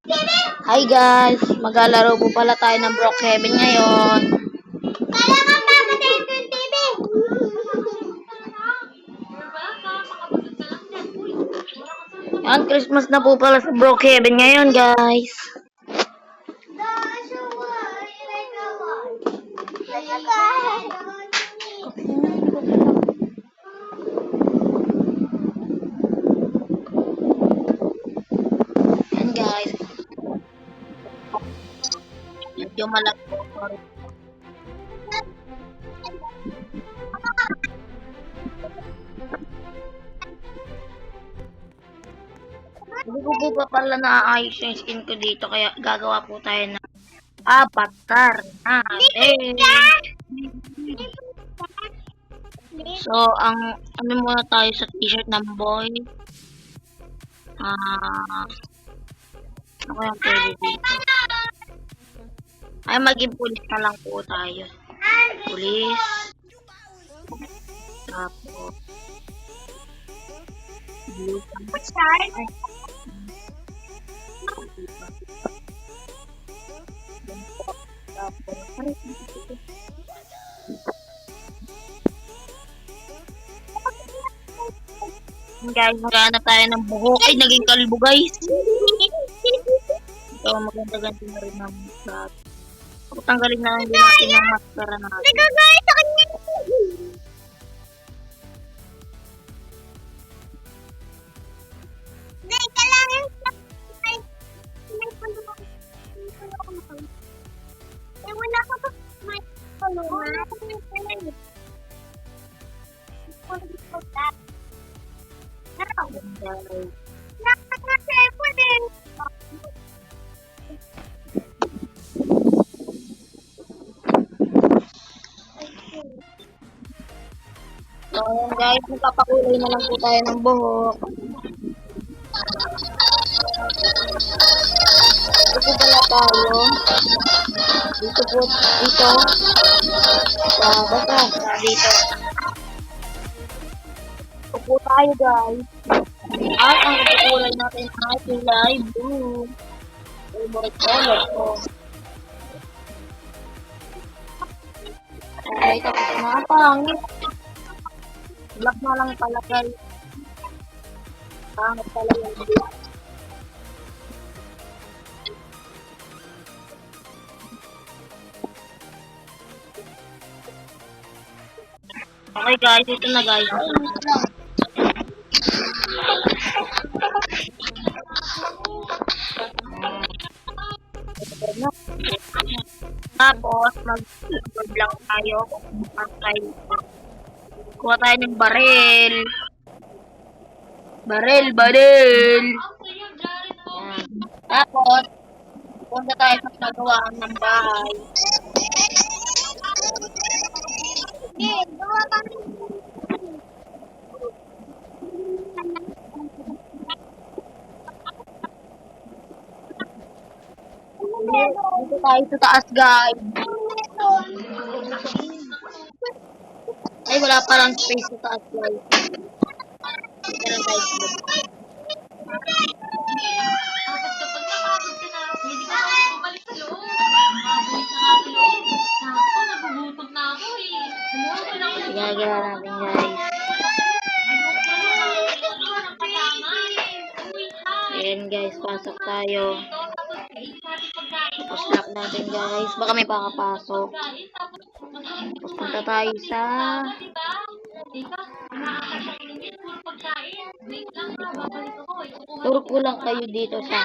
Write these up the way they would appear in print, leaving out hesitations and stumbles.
Hi guys, maglalaro po pala tayo ng Brookhaven ngayon. Kaya ka papatayin ko yung TV. Yan, Christmas na po pala sa Brookhaven ngayon guys. Yan guys. Medyo malaki po. Hindi ko po pa pala naaayos yung skin ko dito, kaya gagawa po tayo ng avatar natin. So, ano muna tayo sa t-shirt ng boy. Ano kaya pwede dito? Ay, maging pulis na lang po tayo. Pulis. Tapos, blue. Guys, maghanap tayo ng buhok. Ay, naging kalbo guys. Ito, maganda-ganda na rin ng maskara. Tanggalin na lang din natin yung maskara natin. Nagagay sa kanya. Hindi, kailangan may wala ko pa may tulungan. So, ayan guys, magpapakulay na lang po tayo ng buhok. Dito pala tayo. Dito po, dito. Basta, dito. Upo tayo guys. At ang kulay natin ay kulay blue. Favorite color ko. Okay, tapos na pangit. Black na lang pala guys. Pangit pala yung black. Okay guys, ito na guys. Tapos, mag-vlog lang tayo. Kuha tayo ng baril. Baril. Yan. Tapos, punta tayo sa pagawaan ng bahay. Gawa kami. Dito tayo sa taas guys. Ay, wala parang space sa taas guys. Dito lang tayo sa baba. Gagawa natin guys. Ayan guys, pasok tayo. Tapos lock natin guys. Baka may pakapasok. Tapos punta tayo sa... Turo ko lang kayo dito sa...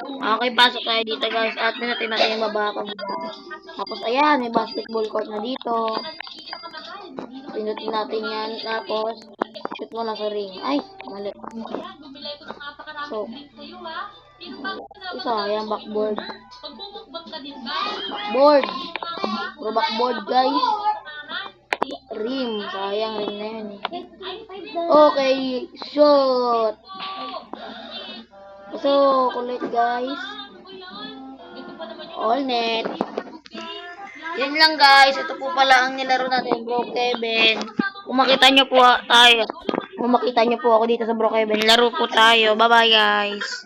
Okay, pasok tayo dito guys. At natin yung mababa. Tapos ayan, may basketball court na dito. Pinutin natin yan. Tapos, shoot mo na sa ring. Ay, mali. So, isa, ayan, backboard. Puro backboard, guys. Rim. Sayang, rim na yan eh. Okay, shoot. So, kulit, guys. All net. Yan lang, guys. Ito po pala ang nilaro natin, Brookhaven. Kung makita nyo po tayo. Kung makita nyo po ako dito sa Brookhaven, laro po tayo. Bye-bye, guys.